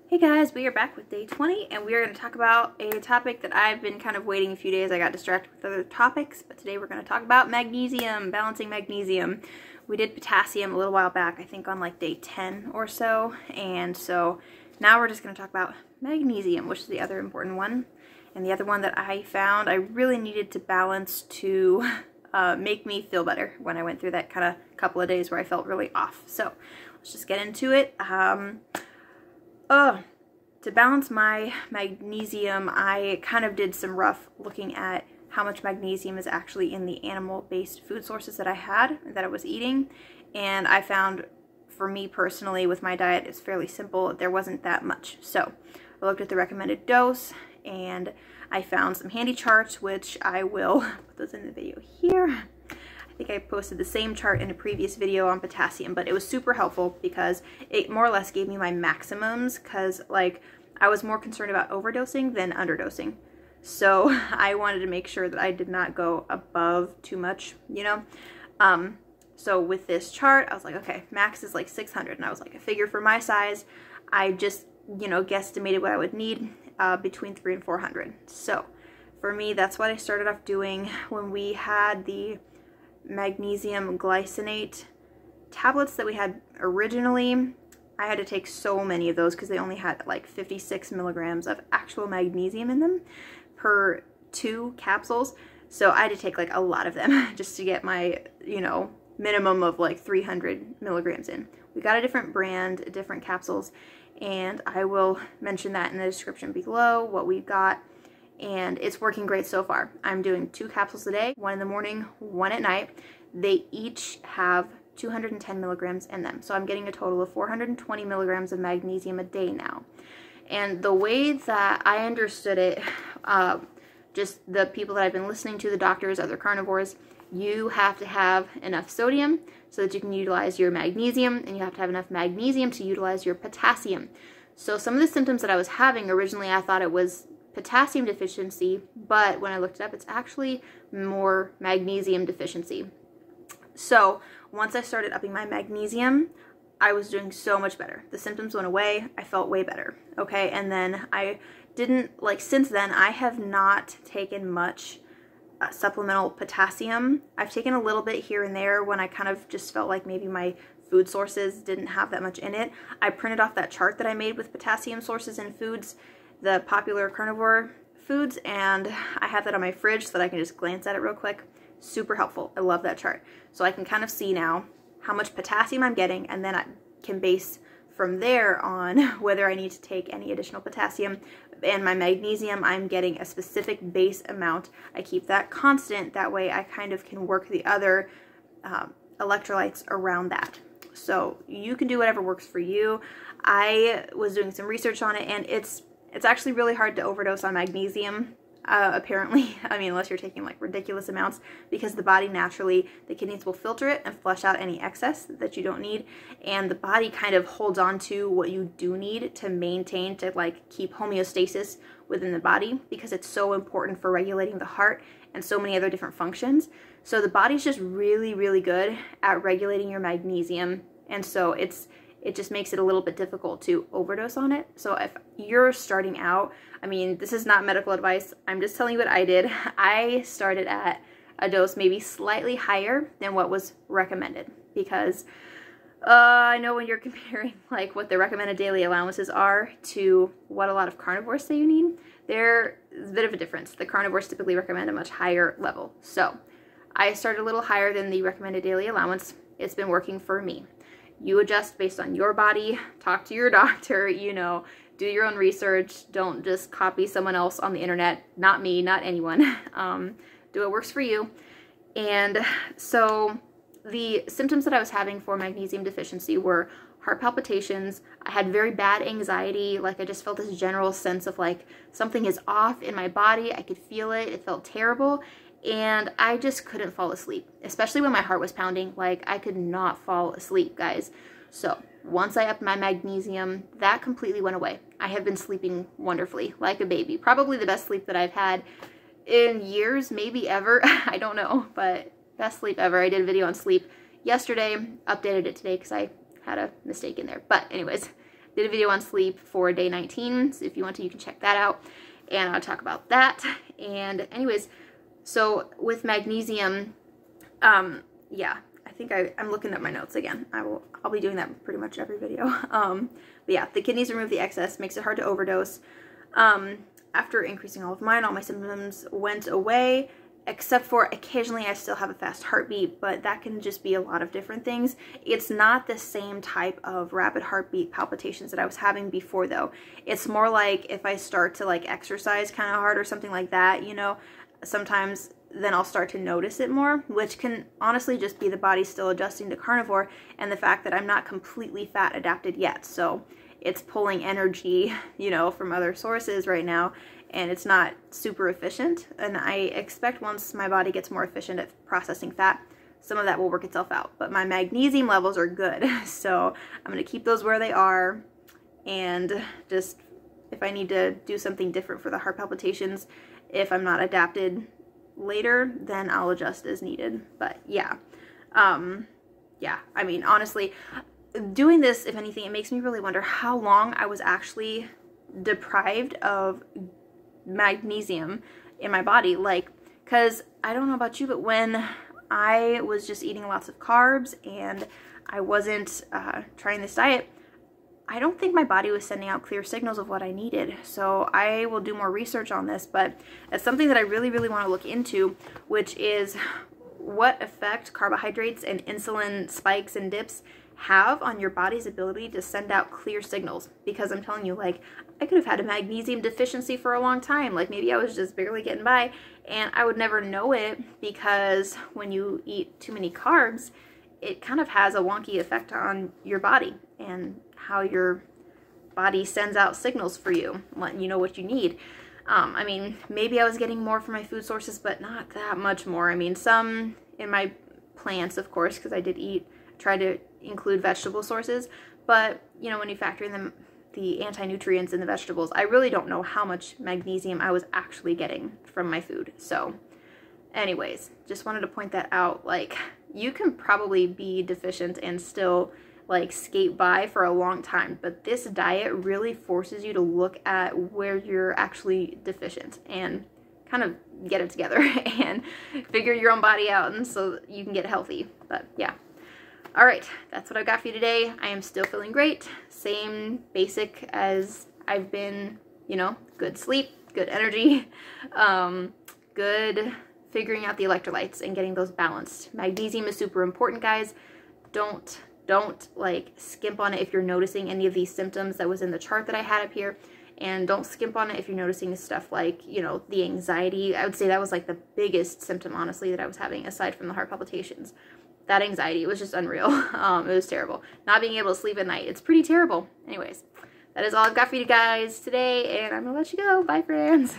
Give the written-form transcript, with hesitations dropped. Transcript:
Hey guys, we are back with day 20 and we are going to talk about a topic that I've been kind of waiting a few days. I got distracted with other topics, but today we're going to talk about magnesium, balancing magnesium. We did potassium a little while back, I think on like day 10 or so, and so now we're just going to talk about magnesium, which is the other important one. And the other one that I found I really needed to balance to make me feel better when I went through that kind of couple of days where I felt really off. So let's just get into it. To balance my magnesium, I kind of did some rough looking at how much magnesium is actually in the animal-based food sources that I had, that I was eating, and I found, for me personally, with my diet, it's fairly simple, there wasn't that much. So I looked at the recommended dose, and I found some handy charts, which I will put those in the video here. I think I posted the same chart in a previous video on potassium, but it was super helpful because it more or less gave me my maximums, because like I was more concerned about overdosing than underdosing. So I wanted to make sure that I did not go above too much, you know? So with this chart, I was like, okay, max is like 600. And I was like, I figure for my size, I just, you know, guesstimated what I would need between 300 and 400. So for me, that's what I started off doing when we had the magnesium glycinate tablets that we had originally. I had to take so many of those because they only had like 56 milligrams of actual magnesium in them per 2 capsules. So I had to take like a lot of them just to get my, you know, minimum of like 300 milligrams in. We got a different brand, different capsules, and I will mention that in the description below what we got. And it's working great so far. I'm doing 2 capsules a day, 1 in the morning, 1 at night. They each have 210 milligrams in them. So I'm getting a total of 420 milligrams of magnesium a day now. And the way that I understood it, just the people that I've been listening to, the doctors, other carnivores, you have to have enough sodium so that you can utilize your magnesium, and you have to have enough magnesium to utilize your potassium. So some of the symptoms that I was having, originally I thought it was potassium deficiency, but when I looked it up, it's actually more magnesium deficiency. So once I started upping my magnesium, I was doing so much better. The symptoms went away. I felt way better. Okay. And then I didn't, like, since then, I have not taken much supplemental potassium. I've taken a little bit here and there when I kind of just felt like maybe my food sources didn't have that much in it. I printed off that chart that I made with potassium sources in foods, the popular carnivore foods, and I have that on my fridge so that I can just glance at it real quick. Super helpful. I love that chart. So I can kind of see now how much potassium I'm getting, and then I can base from there on whether I need to take any additional potassium. And my magnesium, I'm getting a specific base amount. I keep that constant. That way I kind of can work the other electrolytes around that. So you can do whatever works for you. I was doing some research on it, and it's actually really hard to overdose on magnesium, apparently. I mean, unless you're taking like ridiculous amounts, because the body naturally, the kidneys will filter it and flush out any excess that you don't need, and the body kind of holds on to what you do need to maintain, to like keep homeostasis within the body, because it's so important for regulating the heart and so many other different functions. So the body's just really, really good at regulating your magnesium, and so it just makes it a little bit difficult to overdose on it. So if you're starting out, I mean, this is not medical advice, I'm just telling you what I did. I started at a dose maybe slightly higher than what was recommended, because I know when you're comparing like what the recommended daily allowances are to what a lot of carnivores say you need, there's a bit of a difference. The carnivores typically recommend a much higher level. So I started a little higher than the recommended daily allowance. It's been working for me. You adjust based on your body, talk to your doctor, you know, do your own research. Don't just copy someone else on the internet, not me, not anyone. Do what works for you. And so the symptoms that I was having for magnesium deficiency were heart palpitations. I had very bad anxiety. Like I just felt this general sense of like something is off in my body. I could feel it. It felt terrible. And I just couldn't fall asleep, especially when my heart was pounding. Like I could not fall asleep, guys. So once I upped my magnesium, that completely went away. I have been sleeping wonderfully, like a baby. Probably the best sleep that I've had in years, maybe ever. I don't know, but best sleep ever. I did a video on sleep yesterday, updated it today because I had a mistake in there. But anyways, did a video on sleep for day 19, so if you want to, you can check that out, and I'll talk about that. And anyways, so with magnesium, yeah, I think I'm looking at my notes again. I'll be doing that pretty much every video. But yeah, the kidneys remove the excess, makes it hard to overdose. After increasing all of mine, all my symptoms went away, except for occasionally I still have a fast heartbeat, but that can just be a lot of different things. It's not the same type of rapid heartbeat palpitations that I was having before though. It's more like if I start to like exercise kind of hard or something like that, you know, sometimes then I'll start to notice it more, which can honestly just be the body still adjusting to carnivore and the fact that I'm not completely fat adapted yet. So it's pulling energy, you know, from other sources right now, and it's not super efficient. And I expect once my body gets more efficient at processing fat, some of that will work itself out. But my magnesium levels are good, so I'm going to keep those where they are, and just if I need to do something different for the heart palpitations, if I'm not adapted later, then I'll adjust as needed. But yeah, yeah, I mean, honestly, doing this, if anything, it makes me really wonder how long I was actually deprived of magnesium in my body. Like, because I don't know about you, but when I was just eating lots of carbs and I wasn't trying this diet, I don't think my body was sending out clear signals of what I needed. So I will do more research on this, but it's something that I really, really want to look into, which is what effect carbohydrates and insulin spikes and dips have on your body's ability to send out clear signals. Because I'm telling you, like, I could have had a magnesium deficiency for a long time. Like, maybe I was just barely getting by and I would never know it, because when you eat too many carbs, it kind of has a wonky effect on your body and how your body sends out signals for you, letting you know what you need. I mean, maybe I was getting more from my food sources, but not that much more. I mean, some in my plants, of course, because I did try to include vegetable sources, but you know, when you factor in the anti-nutrients in the vegetables, I really don't know how much magnesium I was actually getting from my food. So anyways, just wanted to point that out. Like, you can probably be deficient and still like skate by for a long time, but this diet really forces you to look at where you're actually deficient and kind of get it together and figure your own body out, and so you can get healthy. But yeah, all right, that's what I've got for you today. I am still feeling great, same basic as I've been, you know, good sleep, good energy, good figuring out the electrolytes and getting those balanced. Magnesium is super important, guys. Don't like skimp on it if you're noticing any of these symptoms that was in the chart that I had up here. And don't skimp on it if you're noticing stuff like, you know, the anxiety. I would say that was like the biggest symptom, honestly, that I was having, aside from the heart palpitations. That anxiety, it was just unreal. It was terrible. Not being able to sleep at night, it's pretty terrible. Anyways, that is all I've got for you guys today, and I'm gonna let you go. Bye, friends.